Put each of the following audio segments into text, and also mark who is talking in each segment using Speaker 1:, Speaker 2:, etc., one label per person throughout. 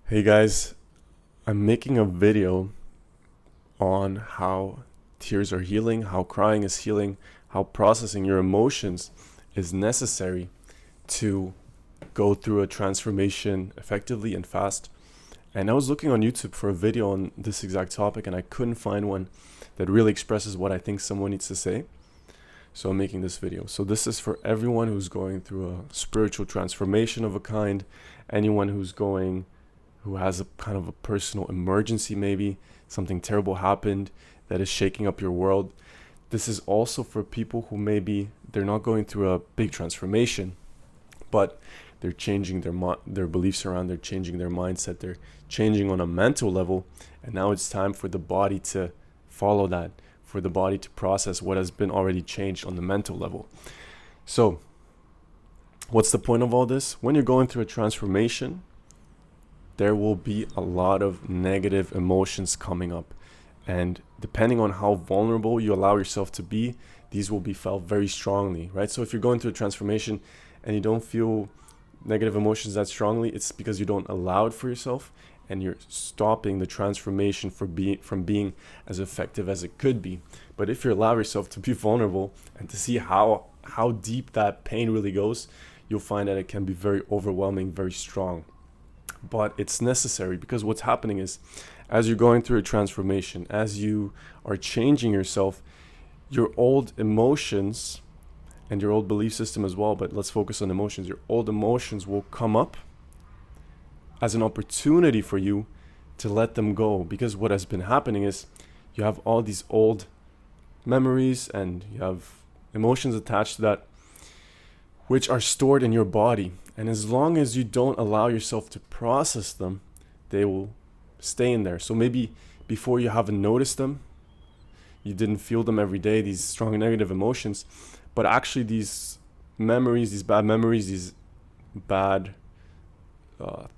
Speaker 1: Hey guys, I'm making a video on how tears are healing, how crying is healing, how processing your emotions is necessary to go through a transformation effectively and fast. And I was looking on YouTube for a video on this exact topic and I couldn't find one that really expresses what I think someone needs to say. So I'm making this video. So this is for everyone who's going through a spiritual transformation of a kind, anyone who has a kind of a personal emergency, maybe something terrible happened that is shaking up your world. This is also for people who maybe they're not going through a big transformation, but they're changing their beliefs around, they're changing their mindset, they're changing on a mental level, and now it's time for the body to follow that, for the body to process what has been already changed on the mental level. So what's the point of all this? When you're going through a transformation, there will be a lot of negative emotions coming up. And depending on how vulnerable you allow yourself to be, these will be felt very strongly, right? So if you're going through a transformation and you don't feel negative emotions that strongly, it's because you don't allow it for yourself and you're stopping the transformation from being as effective as it could be. But if you allow yourself to be vulnerable and to see how deep that pain really goes, you'll find that it can be very overwhelming, very strong. But it's necessary, because what's happening is, as you're going through a transformation, as you are changing yourself, your old emotions and your old belief system as well, but let's focus on emotions. Your old emotions will come up as an opportunity for you to let them go, because what has been happening is you have all these old memories and you have emotions attached to that, which are stored in your body. And as long as you don't allow yourself to process them, they will stay in there. So maybe before you haven't noticed them, you didn't feel them every day, these strong negative emotions, but actually these memories, these bad memories, these bad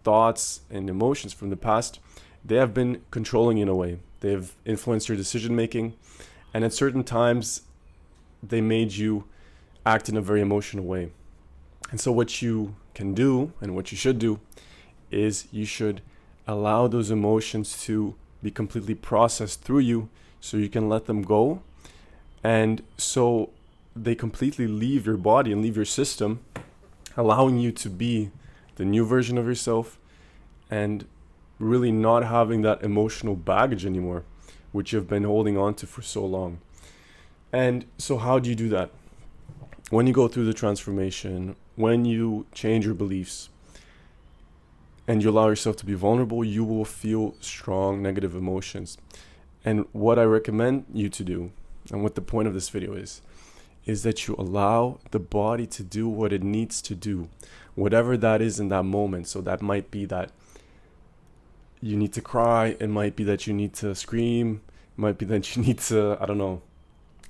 Speaker 1: thoughts and emotions from the past, they have been controlling you in a way. They've influenced your decision making, and at certain times they made you act in a very emotional way. And so what you can do, and what you should do, is you should allow those emotions to be completely processed through you, so you can let them go, and so they completely leave your body and leave your system, allowing you to be the new version of yourself and really not having that emotional baggage anymore, which you've been holding on to for so long. And so how do you do that? When you go through the transformation, when you change your beliefs and you allow yourself to be vulnerable, you will feel strong negative emotions. And what I recommend you to do, and what the point of this video is that you allow the body to do what it needs to do, whatever that is in that moment. So that might be that you need to cry, it might be that you need to scream, it might be that you need to, I don't know,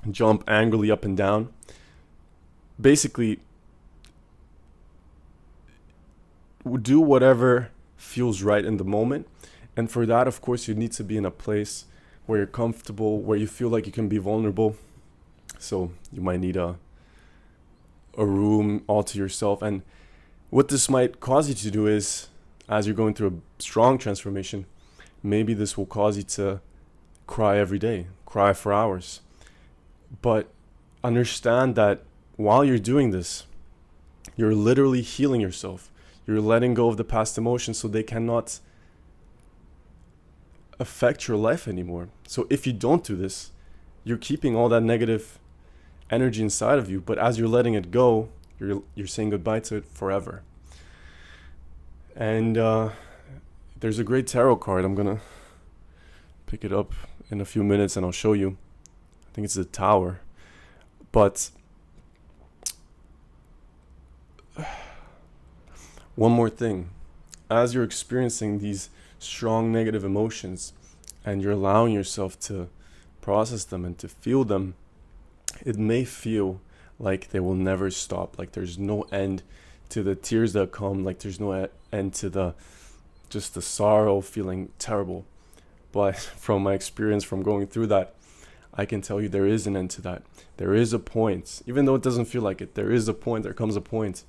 Speaker 1: jump angrily up and down. Basically, do whatever feels right in the moment. And for that, of course, you need to be in a place where you're comfortable, where you feel like you can be vulnerable. So you might need a room all to yourself. And what this might cause you to do is, as you're going through a strong transformation, maybe this will cause you to cry every day, cry for hours. But understand that while you're doing this, you're literally healing yourself. You're letting go of the past emotions so they cannot affect your life anymore. So if you don't do this, you're keeping all that negative energy inside of you, but as you're letting it go, you're saying goodbye to it forever. And there's a great tarot card. I'm gonna pick it up in a few minutes and I'll show you. I think it's the Tower. But one more thing, as you're experiencing these strong negative emotions and you're allowing yourself to process them and to feel them, it may feel like they will never stop, like there's no end to the tears that come, like there's no end to the sorrow, feeling terrible. But from my experience from going through that, I can tell you there is an end to that. There is a point, even though it doesn't feel like it, there comes a point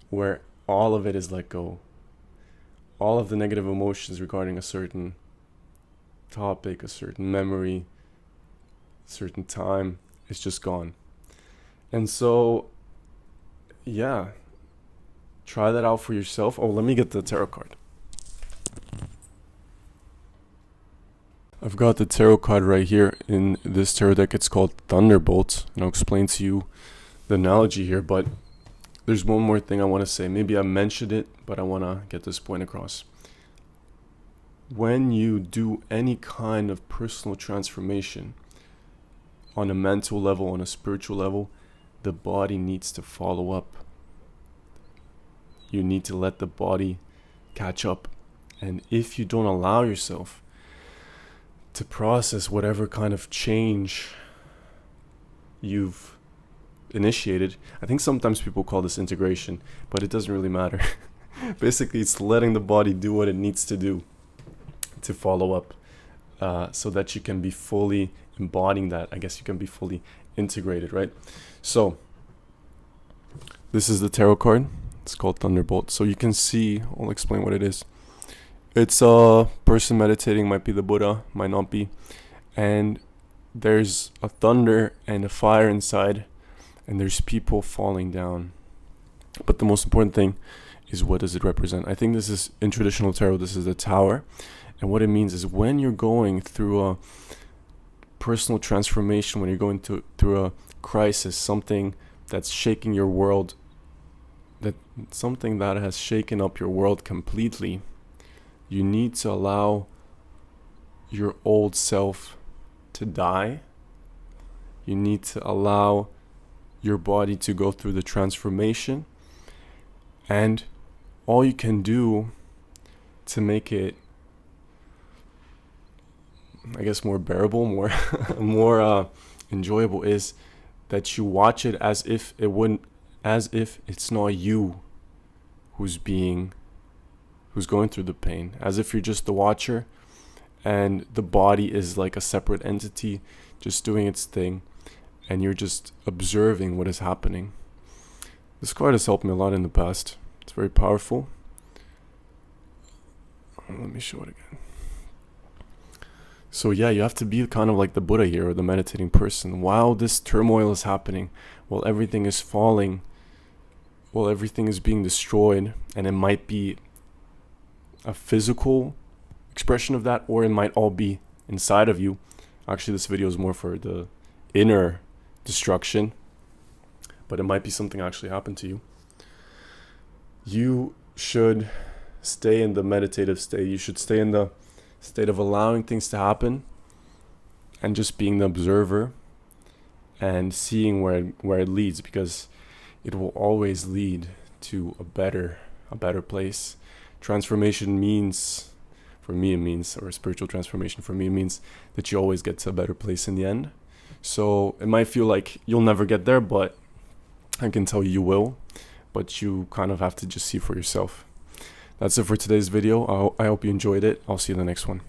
Speaker 1: where all of it is let go. all of the negative emotions regarding a certain topic, a certain memory, a certain time is just gone. And so, yeah, try that out for yourself. Oh, let me get the tarot card. I've got the tarot card right here in this tarot deck. It's called Thunderbolt, and I'll explain to you the analogy here, but there's one more thing I want to say. Maybe I mentioned it, but I want to get this point across. When you do any kind of personal transformation on a mental level, on a spiritual level, the body needs to follow up. You need to let the body catch up. And if you don't allow yourself to process whatever kind of change you've initiated, I think sometimes people call this integration, but it doesn't really matter. Basically, it's letting the body do what it needs to do to follow up, so that you can be fully embodying that. I guess you can be fully integrated, right? So this is the tarot card. It's called Thunderbolt. So you can see, I'll explain what it is. It's a person meditating, might be the Buddha, might not be. And there's a thunder and a fire inside, and there's people falling down. But the most important thing is, what does it represent? I think this is, in traditional tarot, this is the Tower. And what it means is, when you're going through a personal transformation, when you're going through a crisis, something that's shaking your world, something that has shaken up your world completely, you need to allow your old self to die. You need to allow your body to go through the transformation. And all you can do to make it, I guess, more bearable, more enjoyable, is that you watch it as if it's not you who's going through the pain, as if you're just the watcher and the body is like a separate entity just doing its thing, and you're just observing what is happening. This card has helped me a lot in the past. It's very powerful. Let me show it again. So yeah, you have to be kind of like the Buddha here, or the meditating person. While this turmoil is happening, while everything is falling, while everything is being destroyed, and it might be a physical expression of that, or it might all be inside of you. Actually, this video is more for the inner destruction, but it might be something actually happened to you. You should stay in the meditative state. You should stay in the state of allowing things to happen and just being the observer and seeing where it leads, because it will always lead to a better place. Transformation means, for me it means, or spiritual transformation for me means that you always get to a better place in the end. So it might feel like you'll never get there, but I can tell you will. But you kind of have to just see for yourself. That's it for today's video. I hope you enjoyed it. I'll see you in the next one.